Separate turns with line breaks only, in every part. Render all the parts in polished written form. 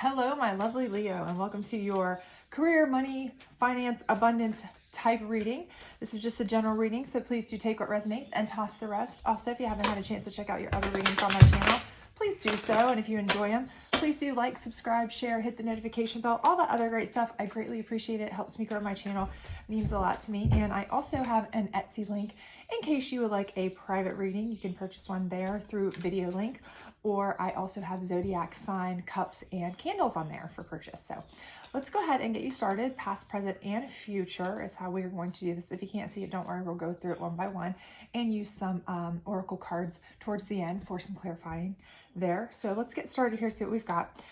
Hello, my lovely Leo, and welcome to your career, money, finance, abundance type reading. This is just a general reading, so please do take what resonates and toss the rest. Also, if you haven't had a chance to check out your other readings on my channel, please do so. And if you enjoy them, please do like, subscribe, share, hit the notification bell, all that other great stuff. I greatly appreciate it. It helps me grow my channel. It means a lot to me. And I also have an Etsy link in case you would like a private reading. You can purchase one there through video link, or I also have Zodiac sign cups and candles on there for purchase. So let's go ahead and get you started. Past, present, and future is how we're going to do this. If you can't see it, don't worry. We'll go through it one by one and use some oracle cards towards the end for some clarifying there. So let's get started here, see what we've got.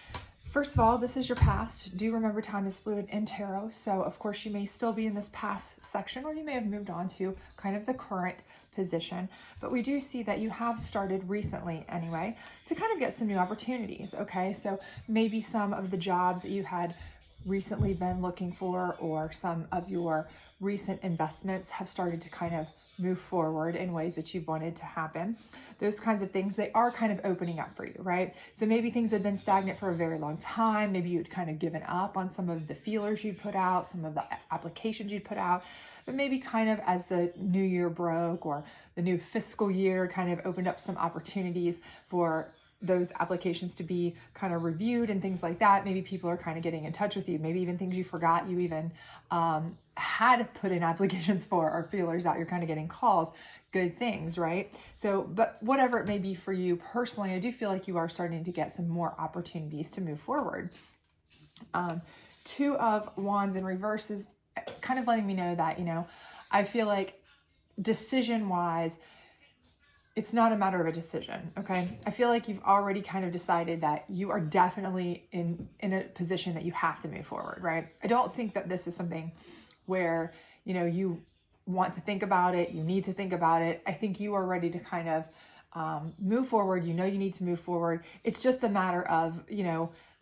First of all, this is your past. Do remember time is fluid in tarot. So of course you may still be in this past section, or you may have moved on to kind of the current position. But we do see that you have started recently anyway to kind of get some new opportunities. Okay, so maybe some of the jobs that you had recently been looking for, or some of your recent investments have started to kind of move forward in ways that you've wanted to happen. Those kinds of things, they are kind of opening up for you, right? So maybe things had been stagnant for a very long time. Maybe you'd kind of given up on some of the feelers you'd put out, some of the applications you'd put out. But maybe kind of as the new year broke, or the new fiscal year kind of opened up some opportunities for those applications to be kind of reviewed and things like that. Maybe people are kind of getting in touch with you. Maybe even things you forgot you even had put in applications for, or feelers out. You're kind of getting calls, good things, right? So, but whatever it may be for you personally, I do feel like you are starting to get some more opportunities to move forward. Two of Wands in reverse is kind of letting me know that, I feel like decision-wise, it's not a matter of a decision, okay? I feel like you've already kind of decided that you are definitely in a position that you have to move forward, right? I don't think that this is something where, you want to think about it, you need to think about it. I think you are ready to kind of move forward. You need to move forward. It's just a matter of,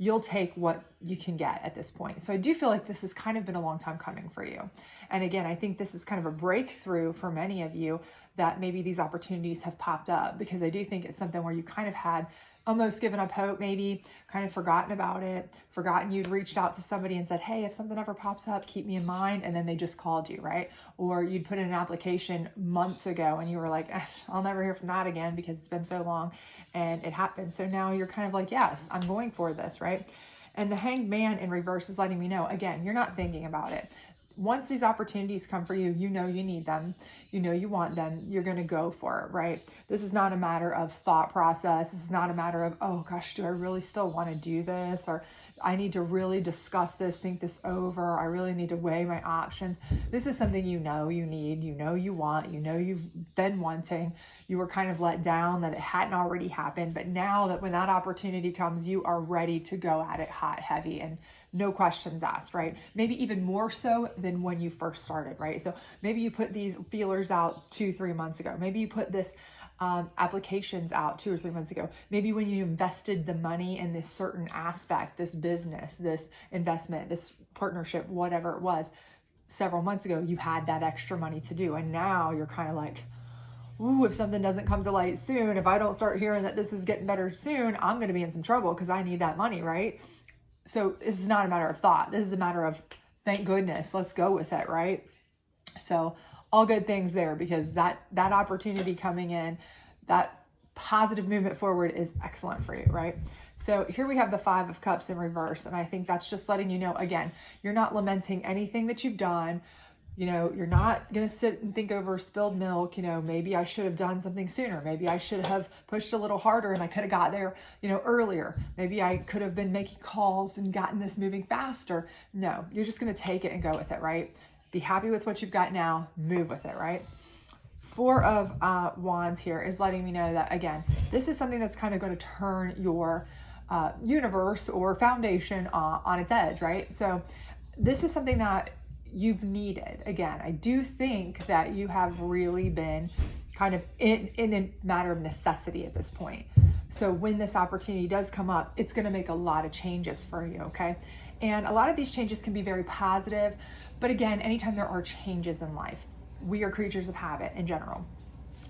you'll take what you can get at this point. So I do feel like this has kind of been a long time coming for you. And again, I think this is kind of a breakthrough for many of you, that maybe these opportunities have popped up, because I do think it's something where you kind of had almost given up hope, maybe kind of forgotten about it, forgotten you'd reached out to somebody and said, hey, if something ever pops up, keep me in mind. And then they just called you, right? Or you'd put in an application months ago and you were like, I'll never hear from that again because it's been so long, and it happened. So now you're kind of like, yes, I'm going for this, right? And the Hanged Man in reverse is letting me know, again, you're not thinking about it. Once these opportunities come for you, you need them, you want them, you're going to go for it, right? This is not a matter of thought process. This is not a matter of, oh gosh, do I really still want to do this? Or I need to really discuss this, think this over. I really need to weigh my options. This is something you need, you want, you've been wanting. You were kind of let down that it hadn't already happened. But now that when that opportunity comes, you are ready to go at it hot, heavy, and no questions asked, right? Maybe even more so than when you first started, right? So maybe you put these feelers out 2-3 months ago. Maybe you put this applications out 2 or 3 months ago. Maybe when you invested the money in this certain aspect, this business, this investment, this partnership, whatever it was, several months ago, you had that extra money to do. And now you're kind of like, ooh, if something doesn't come to light soon, if I don't start hearing that this is getting better soon, I'm going to be in some trouble because I need that money, right? So this is not a matter of thought. This is a matter of, thank goodness, let's go with it, right? So all good things there, because that opportunity coming in, that positive movement forward is excellent for you, right? So here we have the 5 of Cups in reverse. And I think that's just letting you know, again, you're not lamenting anything that you've done. You're not going to sit and think over spilled milk. Maybe I should have done something sooner. Maybe I should have pushed a little harder and I could have got there, earlier. Maybe I could have been making calls and gotten this moving faster. No, you're just going to take it and go with it, right? Be happy with what you've got now, move with it, right? 4 of Wands here is letting me know that, again, this is something that's kind of going to turn your universe or foundation on its edge, right? So this is something that you've needed. Again, I do think that you have really been kind of in a matter of necessity at this point. So when this opportunity does come up, it's going to make a lot of changes for you, okay? And a lot of these changes can be very positive, but again, anytime there are changes in life, we are creatures of habit in general.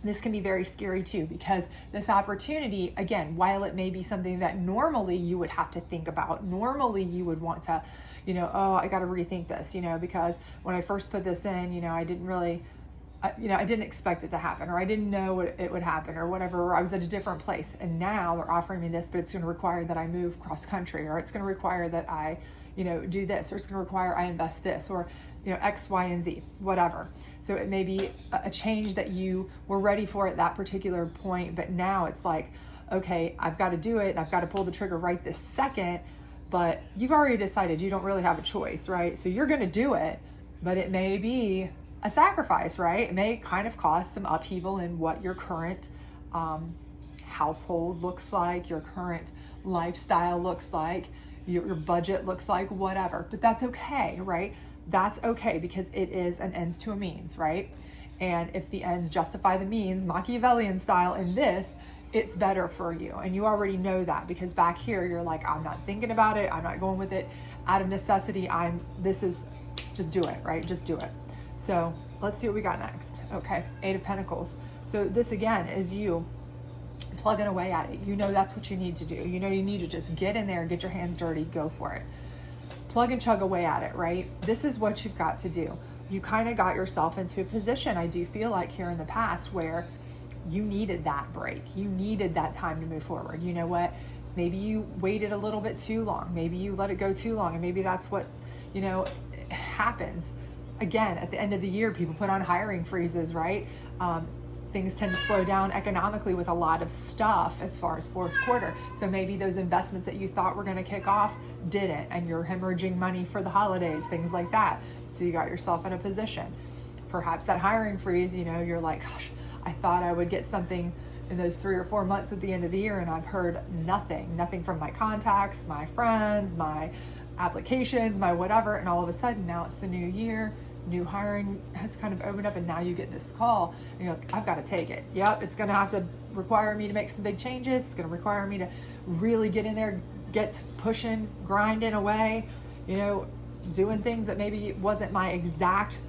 This can be very scary too, because this opportunity, again, while it may be something that normally you would have to think about, normally you would want to, oh, I got to rethink this, because when I first put this in, I didn't really, I didn't expect it to happen, or I didn't know it would happen, or whatever, or I was at a different place. And now they're offering me this, but it's going to require that I move cross country, or it's going to require that I, do this, or it's going to require I invest this, or, X, Y, and Z, whatever. So it may be a change that you were ready for at that particular point, but now it's like, okay, I've got to do it, and I've got to pull the trigger right this second, but you've already decided you don't really have a choice, right? So you're going to do it, but it may be a sacrifice, right? It may kind of cause some upheaval in what your current household looks like, your current lifestyle looks like, your budget looks like, whatever. But that's okay, right? That's okay, because it is an ends to a means, right? And if the ends justify the means, Machiavellian style in this, it's better for you. And you already know that, because back here, you're like, I'm not thinking about it. I'm not going with it out of necessity. Just do it, right? Just do it. So let's see what we got next. Okay, 8 of Pentacles. So this again is you plugging away at it. That's what you need to do. You need to just get in there, get your hands dirty, go for it. Plug and chug away at it, right? This is what you've got to do. You kind of got yourself into a position, I do feel like, here in the past where you needed that break. You needed that time to move forward. You know what? Maybe you waited a little bit too long. Maybe you let it go too long. And maybe that's what, happens. Again, at the end of the year, people put on hiring freezes, right? Things tend to slow down economically with a lot of stuff as far as fourth quarter. So maybe those investments that you thought were going to kick off didn't, and you're hemorrhaging money for the holidays, things like that. So you got yourself in a position. Perhaps that hiring freeze, you're like, gosh, I thought I would get something in those 3 or 4 months at the end of the year, and I've heard nothing from my contacts, my friends, my applications, my whatever. And all of a sudden now it's the new year, new hiring has kind of opened up, and now you get this call and you're like, I've got to take it. Yep, it's going to have to require me to make some big changes. It's going to require me to really get in there, get pushing, grinding away, doing things that maybe wasn't my exact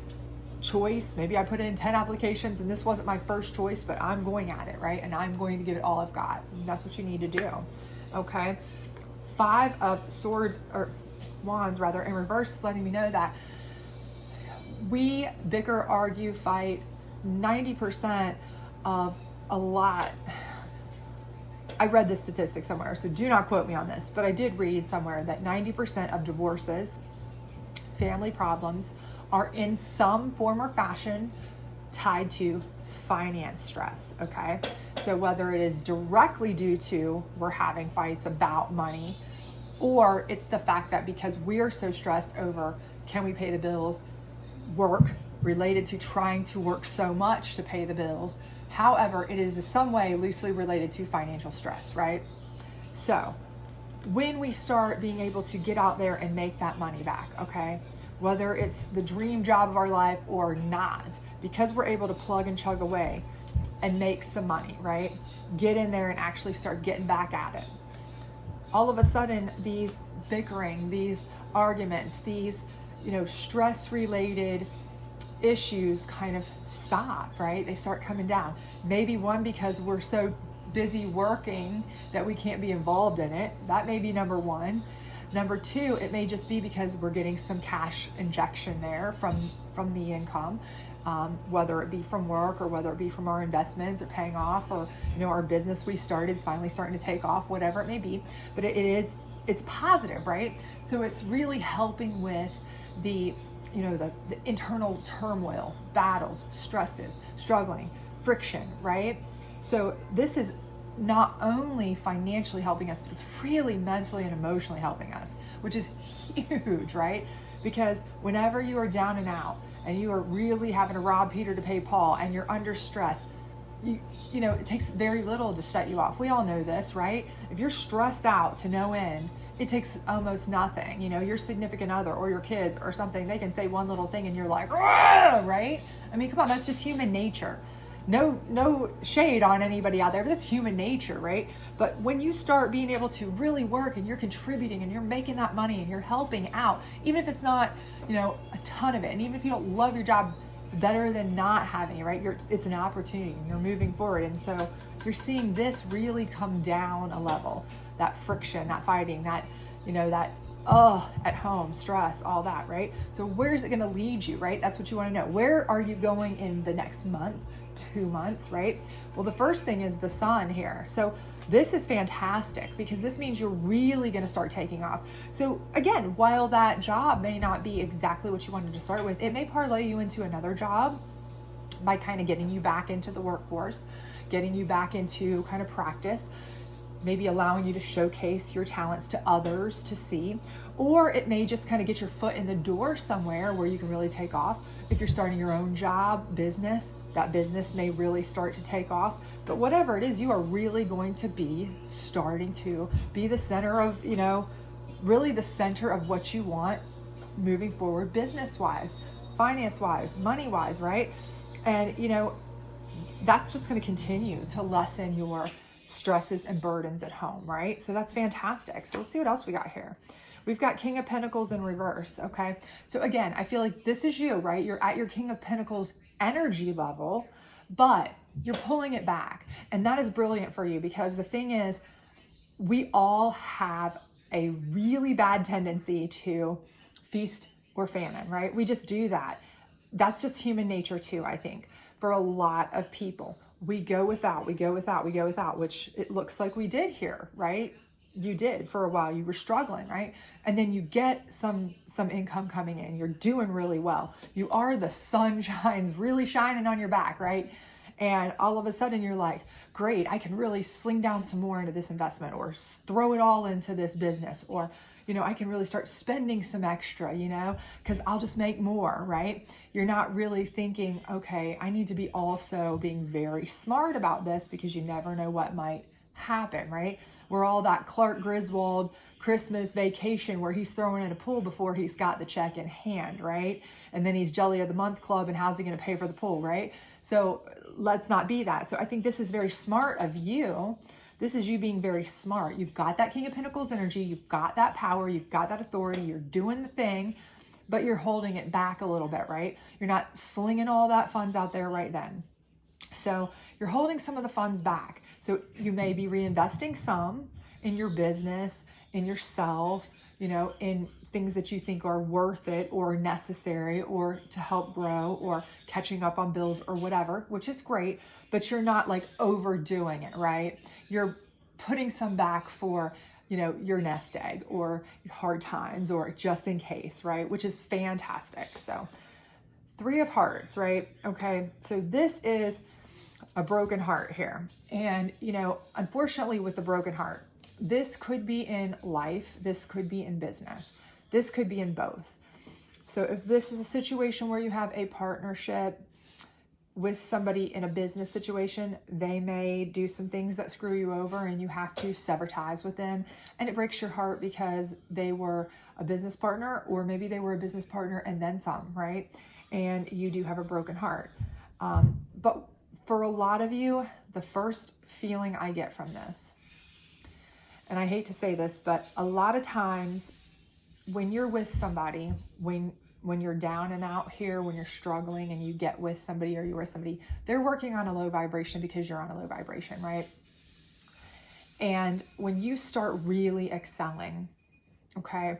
choice. Maybe I put in 10 applications and this wasn't my first choice, but I'm going at it, right? And I'm going to give it all I've got. And that's what you need to do. Okay. 5 of Swords, or Wands rather, in reverse, letting me know that we bicker, argue, fight 90% of a lot. I read this statistic somewhere, so do not quote me on this, but I did read somewhere that 90% of divorces, family problems, are in some form or fashion tied to finance stress, okay? So whether it is directly due to we're having fights about money, or it's the fact that because we're so stressed over can we pay the bills, work related to trying to work so much to pay the bills. However, it is in some way loosely related to financial stress, right? So when we start being able to get out there and make that money back, okay, whether it's the dream job of our life or not, because we're able to plug and chug away and make some money, right? Get in there and actually start getting back at it. All of a sudden, these bickering, these arguments, these, stress-related issues kind of stop, right? They start coming down. Maybe one, because we're so busy working that we can't be involved in it. That may be number one. Number two, it may just be because we're getting some cash injection there from the income, whether it be from work or whether it be from our investments or paying off, or our business we started is finally starting to take off, whatever it may be. But it's positive, right? So it's really helping with the internal turmoil, battles, stresses, struggling, friction, right? So this is not only financially helping us, but it's really mentally and emotionally helping us, which is huge, right? Because whenever you are down and out and you are really having to rob Peter to pay Paul and you're under stress, it takes very little to set you off. We all know this, right? If you're stressed out to no end, it takes almost nothing. Your significant other or your kids or something, they can say one little thing and you're like, right? I mean, come on, that's just human nature. No shade on anybody out there, but that's human nature, right? But when you start being able to really work and you're contributing and you're making that money and you're helping out, even if it's not, a ton of it, and even if you don't love your job It's better than not having it, right? It's an opportunity and you're moving forward. And so you're seeing this really come down a level, that friction, that fighting, that, that, at home, stress, all that, right? So where is it going to lead you, right? That's what you want to know. Where are you going in the next month, 2 months, right? Well, the first thing is the sun here. So this is fantastic because this means you're really going to start taking off. So again, while that job may not be exactly what you wanted to start with, it may parlay you into another job by kind of getting you back into the workforce, getting you back into kind of practice, maybe allowing you to showcase your talents to others to see, or it may just kind of get your foot in the door somewhere where you can really take off. If you're starting your own job, business, that business may really start to take off. But whatever it is, you are really going to be starting to be the center of, really the center of what you want moving forward, business-wise, finance-wise, money-wise, right? And, that's just going to continue to lessen your stresses and burdens at home, right? So that's fantastic. So let's see what else we got here. We've got King of Pentacles in reverse, okay? So again, I feel like this is you, right? You're at your King of Pentacles energy level, but you're pulling it back. And that is brilliant for you because the thing is, we all have a really bad tendency to feast or famine, right? We just do that. That's just human nature too, I think, for a lot of people. We go without, which it looks like we did here, right? You did for a while. You were struggling, right? And then you get some income coming in. You're doing really well. You are the sun shines really shining on your back, right? And all of a sudden you're like, great, I can really sling down some more into this investment or throw it all into this business, or, I can really start spending some extra, because I'll just make more, right? You're not really thinking, okay, I need to be also being very smart about this because you never know what might happen, right? We're all that Clark Griswold Christmas Vacation where he's throwing in a pool before he's got the check in hand, right? And then he's Jelly of the Month Club, and how's he going to pay for the pool, right? So let's not be that. So I think this is very smart of you. This is you being very smart. You've got that King of Pentacles energy. You've got that power. You've got that authority. You're doing the thing, but you're holding it back a little bit, right? You're not slinging all that funds out there right then. So you're holding some of the funds back. So you may be reinvesting some in your business, in yourself, in things that you think are worth it or necessary or to help grow or catching up on bills or whatever, which is great, but you're not like overdoing it, right? You're putting some back for, your nest egg or hard times or just in case, right? Which is fantastic. So 3 of Hearts, right? Okay. So this is a broken heart here. And, unfortunately with the broken heart, this could be in life. This could be in business. This could be in both. So if this is a situation where you have a partnership with somebody in a business situation, they may do some things that screw you over and you have to sever ties with them. And it breaks your heart because they were a business partner, or maybe they were a business partner and then some, right? And you do have a broken heart. But for a lot of you, the first feeling I get from this, and I hate to say this, but a lot of times when you're with somebody, when you're down and out here, when you're struggling and you get with somebody or you're with somebody, they're working on a low vibration because you're on a low vibration, right? And when you start really excelling, okay,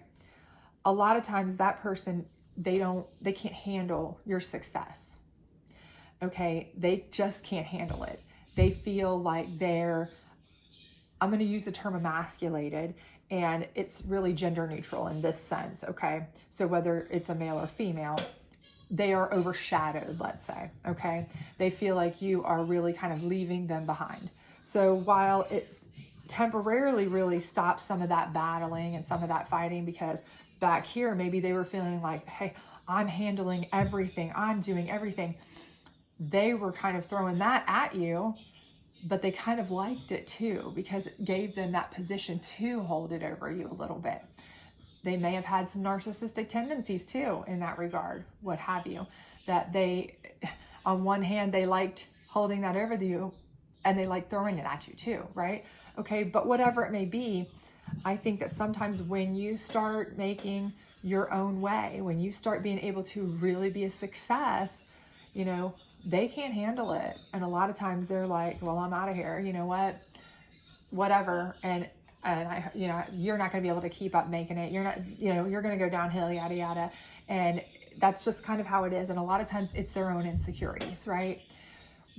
a lot of times that person, they can't handle your success. Okay, they just can't handle it. They feel like I'm going to use the term emasculated, and it's really gender neutral in this sense, okay? So whether it's a male or female, they are overshadowed, let's say, okay? They feel like you are really kind of leaving them behind. So while it temporarily really stops some of that battling and some of that fighting, because back here, maybe they were feeling like, hey, I'm handling everything, I'm doing everything. They were kind of throwing that at you, but they kind of liked it too, because it gave them that position to hold it over you a little bit. They may have had some narcissistic tendencies too in that regard, what have you, that they, on one hand, they liked holding that over you and they like throwing it at you too, right? Okay, but whatever it may be, I think that sometimes when you start making your own way, when you start being able to really be a success, you know, they can't handle it. And a lot of times they're like, well, I'm out of here. You know what? Whatever. And I, you know, you're not going to be able to keep up making it. You're not, you know, you're going to go downhill, yada, yada. And that's just kind of how it is. And a lot of times it's their own insecurities, right?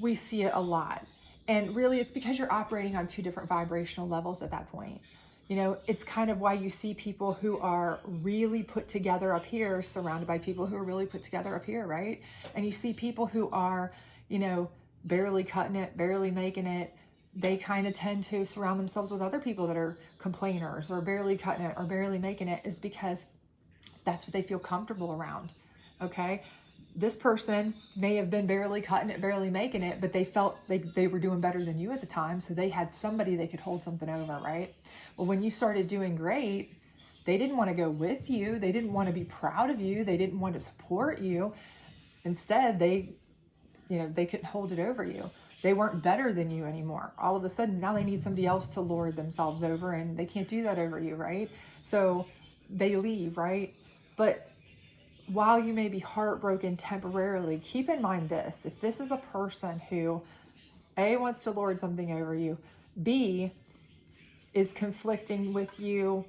We see it a lot. And really it's because you're operating on two different vibrational levels at that point. You know, it's kind of why you see people who are really put together up here surrounded by people who are really put together up here, right? And you see people who are, you know, barely cutting it, barely making it. They kind of tend to surround themselves with other people that are complainers or barely cutting it or barely making it, is because that's what they feel comfortable around. Okay. This person may have been barely cutting it, barely making it, but they felt they were doing better than you at the time. So they had somebody they could hold something over, right? Well, when you started doing great, they didn't want to go with you. They didn't want to be proud of you. They didn't want to support you. Instead, they couldn't hold it over you. They weren't better than you anymore. All of a sudden, now they need somebody else to lord themselves over, and they can't do that over you, right? So they leave, right? But while you may be heartbroken temporarily, keep in mind this: if this is a person who A, wants to lord something over you, B, is conflicting with you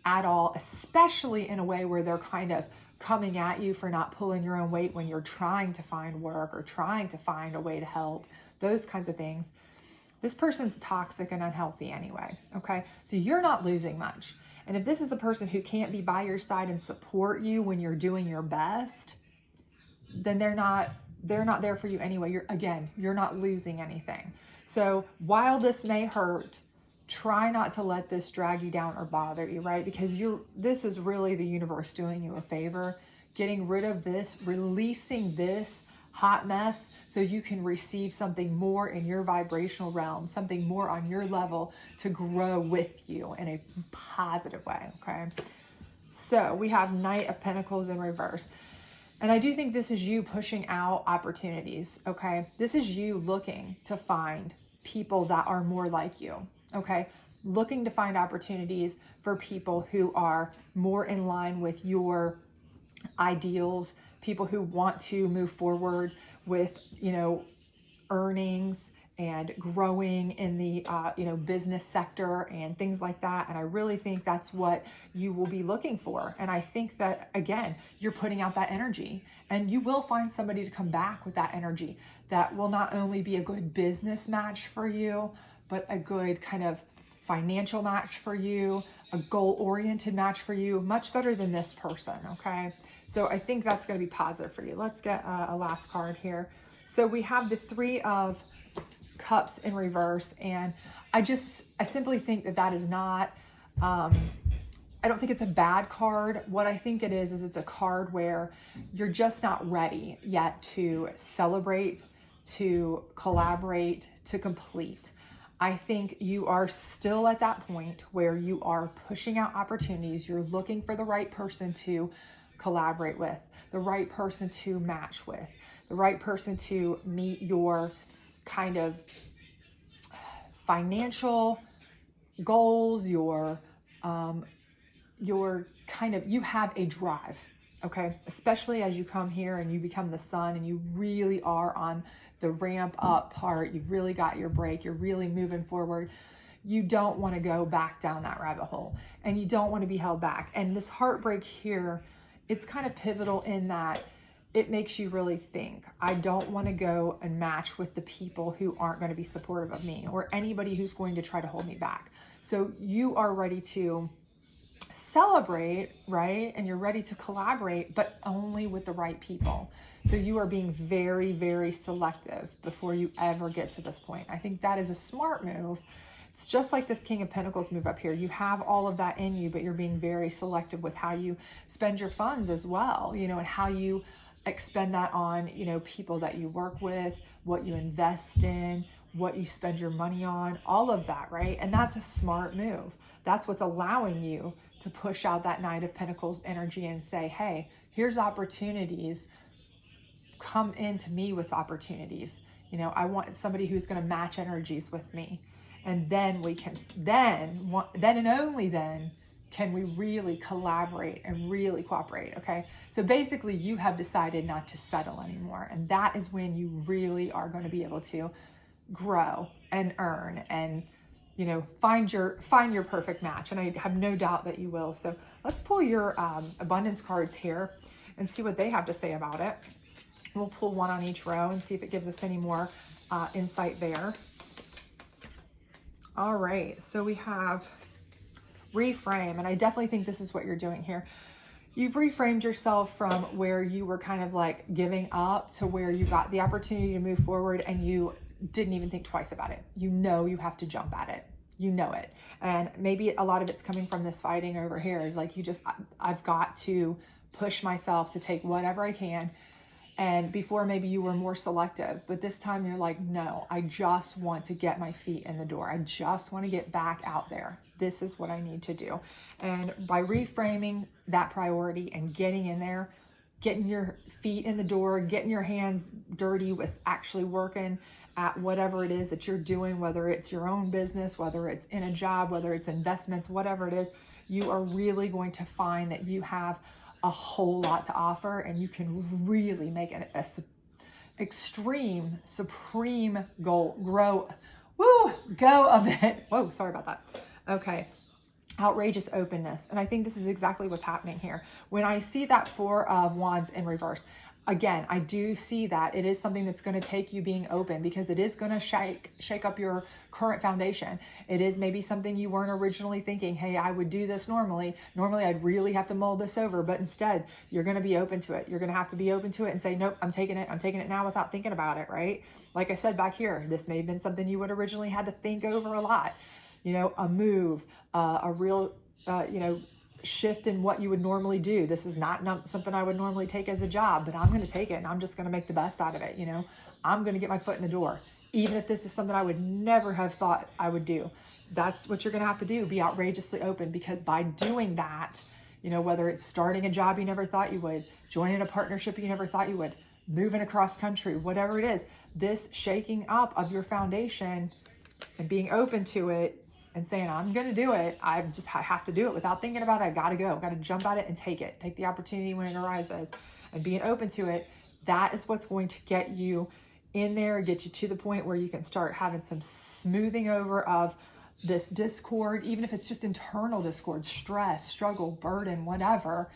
at all, especially in a way where they're kind of coming at you for not pulling your own weight when you're trying to find work or trying to find a way to help, those kinds of things, this person's toxic and unhealthy anyway, okay? So you're not losing much. And if this is a person who can't be by your side and support you when you're doing your best, then they're not there for you anyway. You're not losing anything. So while this may hurt, try not to let this drag you down or bother you, right? Because this is really the universe doing you a favor, getting rid of this, releasing this hot mess so you can receive something more in your vibrational realm, something more on your level to grow with you in a positive way, okay? So we have Knight of Pentacles in reverse. And I do think this is you pushing out opportunities, okay? This is you looking to find people that are more like you, okay? Looking to find opportunities for people who are more in line with your ideals, people who want to move forward with, you know, earnings and growing in the, business sector and things like that. And I really think that's what you will be looking for. And I think that, again, you're putting out that energy, and you will find somebody to come back with that energy that will not only be a good business match for you, but a good kind of financial match for you, a goal-oriented match for you, much better than this person, okay? So I think that's going to be positive for you. Let's get a last card here. So we have the Three of Cups in reverse, and I simply think that is not, I don't think it's a bad card. What I think it is it's a card where you're just not ready yet to celebrate, to collaborate, to complete. I think you are still at that point where you are pushing out opportunities. You're looking for the right person to collaborate with, the right person to match with, the right person to meet your kind of financial goals, you have a drive, okay? Especially as you come here and you become the sun and you really are on the ramp up part, you've really got your break, you're really moving forward. You don't want to go back down that rabbit hole, and you don't want to be held back. And this heartbreak here, it's kind of pivotal in that it makes you really think, I don't want to go and match with the people who aren't going to be supportive of me, or anybody who's going to try to hold me back. So you are ready to celebrate, right? And you're ready to collaborate, but only with the right people. So you are being very, very selective before you ever get to this point. I think that is a smart move. It's just like this King of Pentacles move up here. You have all of that in you, but you're being very selective with how you spend your funds as well, and how you expend that on, people that you work with, what you invest in, what you spend your money on, all of that, right? And that's a smart move. That's what's allowing you to push out that Knight of Pentacles energy and say, hey, here's opportunities. Come into me with opportunities. I want somebody who's going to match energies with me. And then we can, then and only then can we really collaborate and really cooperate? Okay. So basically you have decided not to settle anymore. And that is when you really are going to be able to grow and earn and, you know, find your perfect match. And I have no doubt that you will. So let's pull your abundance cards here and see what they have to say about it. We'll pull one on each row and see if it gives us any more insight there. All right. So we have reframe, and I definitely think this is what you're doing here. You've reframed yourself from where you were kind of like giving up to where you got the opportunity to move forward and you didn't even think twice about it. You know you have to jump at it. You know it. And maybe a lot of it's coming from this fighting over here is like I've got to push myself to take whatever I can. And before maybe you were more selective, but this time you're like, no, I just want to get my feet in the door. I just want to get back out there. This is what I need to do. And by reframing that priority and getting in there, getting your feet in the door, getting your hands dirty with actually working at whatever it is that you're doing, whether it's your own business, whether it's in a job, whether it's investments, whatever it is, you are really going to find that you have a whole lot to offer, and you can really make an extreme, supreme go of it. Whoa, sorry about that. Okay. Outrageous openness. And I think this is exactly what's happening here. When I see that Four of Wands in reverse, again, I do see that it is something that's going to take you being open, because it is going to shake up your current foundation. It is maybe something you weren't originally thinking, hey, I would do this normally. Normally, I'd really have to mold this over, but instead, you're going to be open to it. You're going to have to be open to it and say, nope, I'm taking it. I'm taking it now without thinking about it, right? Like I said back here, this may have been something you would originally had to think over a lot. You know, a move, a real, shift in what you would normally do. This is not something I would normally take as a job, but I'm going to take it and I'm just going to make the best out of it. You know, I'm going to get my foot in the door, even if this is something I would never have thought I would do. That's what you're going to have to do. Be outrageously open, because by doing that, you know, whether it's starting a job you never thought you would, joining a partnership you never thought you would, moving across country, whatever it is, this shaking up of your foundation and being open to it and saying, I'm going to do it. I have to do it without thinking about it. I got to go. Got to jump at it and take it. Take the opportunity when it arises, and being open to it. That is what's going to get you in there, get you to the point where you can start having some smoothing over of this discord, even if it's just internal discord, stress, struggle, burden, whatever,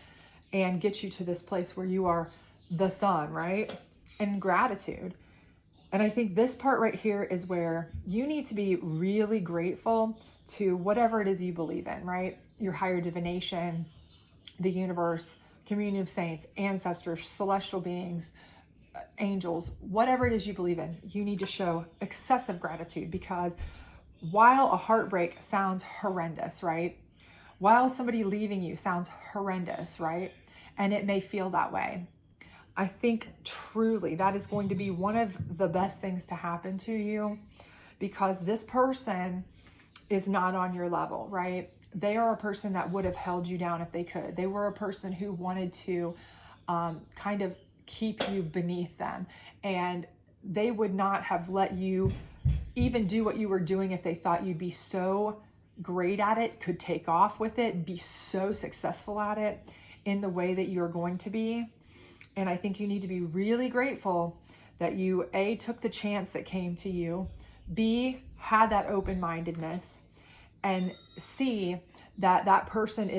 and get you to this place where you are the sun, right? And gratitude. And I think this part right here is where you need to be really grateful to whatever it is you believe in, right? Your higher divination, the universe, communion of saints, ancestors, celestial beings, angels, whatever it is you believe in, you need to show excessive gratitude, because while a heartbreak sounds horrendous, right? While somebody leaving you sounds horrendous, right? And it may feel that way. I think truly that is going to be one of the best things to happen to you, because this person is not on your level, right? They are a person that would have held you down if they could. They were a person who wanted to kind of keep you beneath them, and they would not have let you even do what you were doing if they thought you'd be so great at it, could take off with it, be so successful at it in the way that you're going to be. And I think you need to be really grateful that you, A, took the chance that came to you, B, had that open-mindedness, and C, that person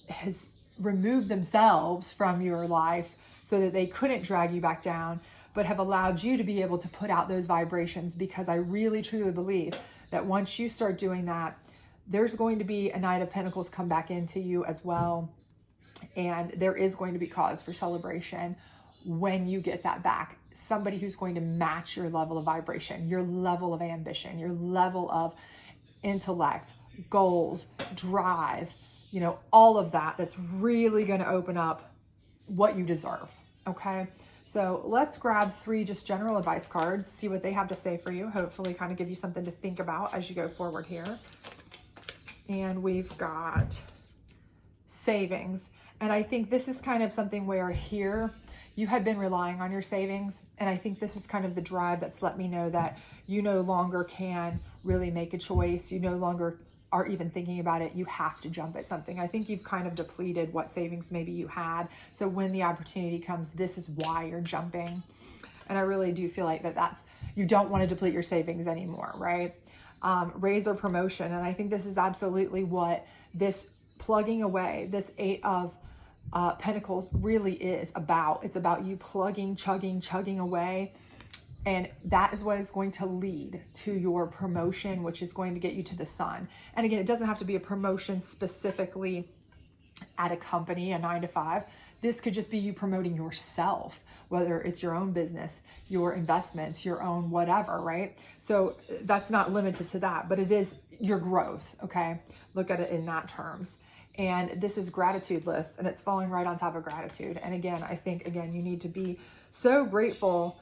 has removed themselves from your life so that they couldn't drag you back down, but have allowed you to be able to put out those vibrations. Because I really, truly believe that once you start doing that, there's going to be a Knight of Pentacles come back into you as well. And there is going to be cause for celebration when you get that back. Somebody who's going to match your level of vibration, your level of ambition, your level of intellect, goals, drive, you know, all of that. That's really going to open up what you deserve. Okay. So let's grab 3 just general advice cards, see what they have to say for you. Hopefully kind of give you something to think about as you go forward here. And we've got savings. And I think this is kind of something where here you had been relying on your savings. And I think this is kind of the drive that's let me know that you no longer can really make a choice. You no longer are even thinking about it, you have to jump at something. I think you've kind of depleted what savings maybe you had. So when the opportunity comes, this is why you're jumping. And I really do feel like you don't want to deplete your savings anymore, right? Raise or promotion. And I think this is absolutely what this plugging away, this 8 of Pentacles really is about. It's about you plugging, chugging away. And that is what is going to lead to your promotion, which is going to get you to the sun. And again, it doesn't have to be a promotion specifically at a company, a 9 to 5. This could just be you promoting yourself, whether it's your own business, your investments, your own whatever, right? So that's not limited to that, but it is your growth, okay? Look at it in that terms. And this is gratitude list, and it's falling right on top of gratitude. And again, I think, you need to be so grateful,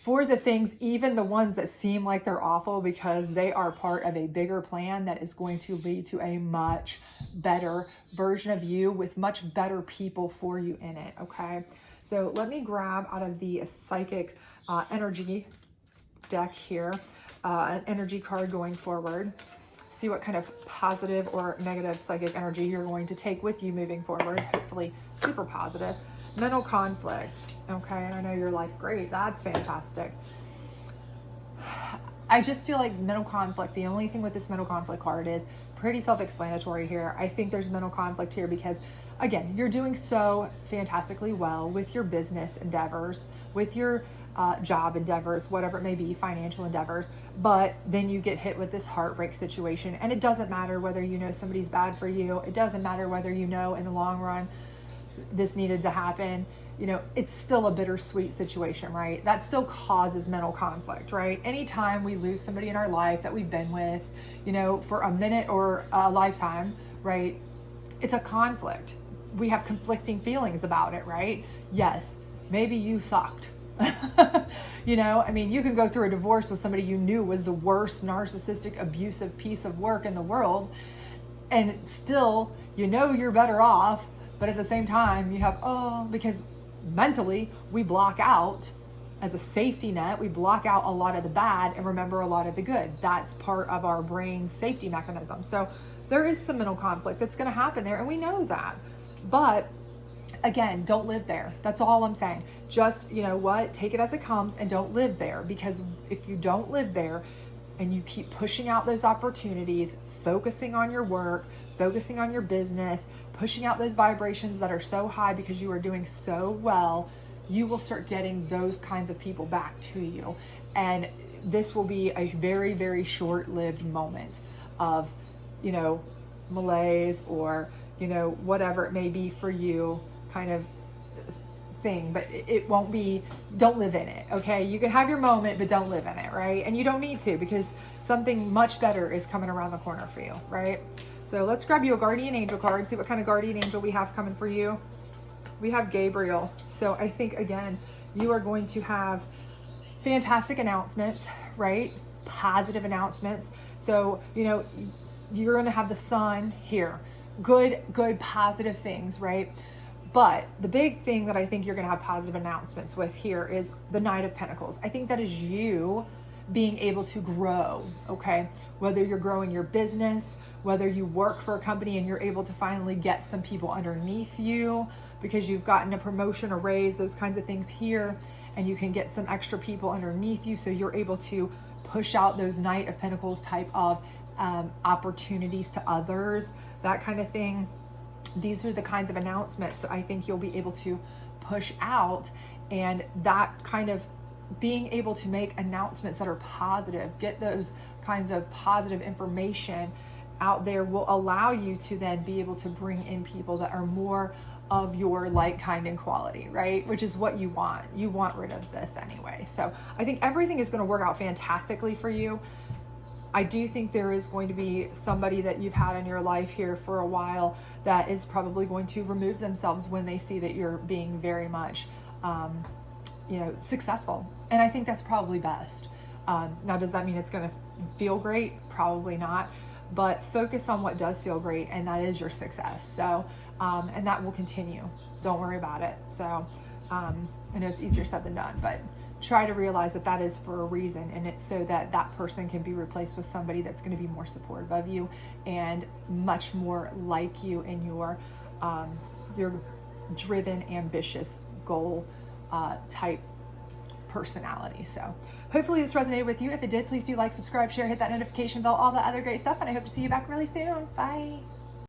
for the things, even the ones that seem like they're awful, because they are part of a bigger plan that is going to lead to a much better version of you with much better people for you in it, okay? So let me grab out of the psychic energy deck here, an energy card going forward. See what kind of positive or negative psychic energy you're going to take with you moving forward. Hopefully super positive. Mental conflict. Okay, and I know you're like, great, that's fantastic. I just feel like mental conflict, the only thing with this mental conflict card is pretty self-explanatory here. I think there's mental conflict here because, again, you're doing so fantastically well with your business endeavors, with your job endeavors, whatever it may be, financial endeavors, but then you get hit with this heartbreak situation. And it doesn't matter whether you know somebody's bad for you. It doesn't matter whether you know in the long run this needed to happen. It's still a bittersweet situation, right? That still causes mental conflict, right? Anytime we lose somebody in our life that we've been with, for a minute or a lifetime, right? It's a conflict. We have conflicting feelings about it, right? Yes, maybe you sucked. You can go through a divorce with somebody you knew was the worst narcissistic, abusive piece of work in the world, and still, you're better off. But at the same time, you have, because mentally we block out, as a safety net, we block out a lot of the bad and remember a lot of the good. That's part of our brain's safety mechanism. So there is some mental conflict that's going to happen there, and we know that. But again, don't live there. That's all I'm saying. Just, take it as it comes and don't live there, because if you don't live there and you keep pushing out those opportunities, focusing on your work, focusing on your business, pushing out those vibrations that are so high because you are doing so well, you will start getting those kinds of people back to you. And this will be a very, very short-lived moment of, malaise or, whatever it may be for you kind of thing, but it won't be, don't live in it, okay? You can have your moment, but don't live in it, right? And you don't need to, because something much better is coming around the corner for you, right? So let's grab you a guardian angel card, see what kind of guardian angel we have coming for you. We have Gabriel. So I think, again, you are going to have fantastic announcements, right? Positive announcements. So, you're going to have the sun here. Good, positive things, right? But the big thing that I think you're going to have positive announcements with here is the Knight of Pentacles. I think that is you being able to grow, okay? Whether you're growing your business, whether you work for a company and you're able to finally get some people underneath you because you've gotten a promotion, a raise, those kinds of things here, and you can get some extra people underneath you, so you're able to push out those Knight of Pentacles type of opportunities to others, that kind of thing. These are the kinds of announcements that I think you'll be able to push out, and that kind of being able to make announcements that are positive, get those kinds of positive information out there, will allow you to then be able to bring in people that are more of your like, kind, and quality, right? Which is what you want. You want rid of this anyway. So I think everything is going to work out fantastically for you. I do think there is going to be somebody that you've had in your life here for a while that is probably going to remove themselves when they see that you're being very much, successful. And I think that's probably best. Now, does that mean it's going to feel great? Probably not. But focus on what does feel great, and that is your success. So, and that will continue. Don't worry about it. So, I know it's easier said than done, but try to realize that that is for a reason, and it's so that that person can be replaced with somebody that's going to be more supportive of you and much more like you in your driven, ambitious, goal type personality. So hopefully this resonated with you. If it did, please do like, subscribe, share, hit that notification bell, all that other great stuff, and I hope to see you back really soon. Bye.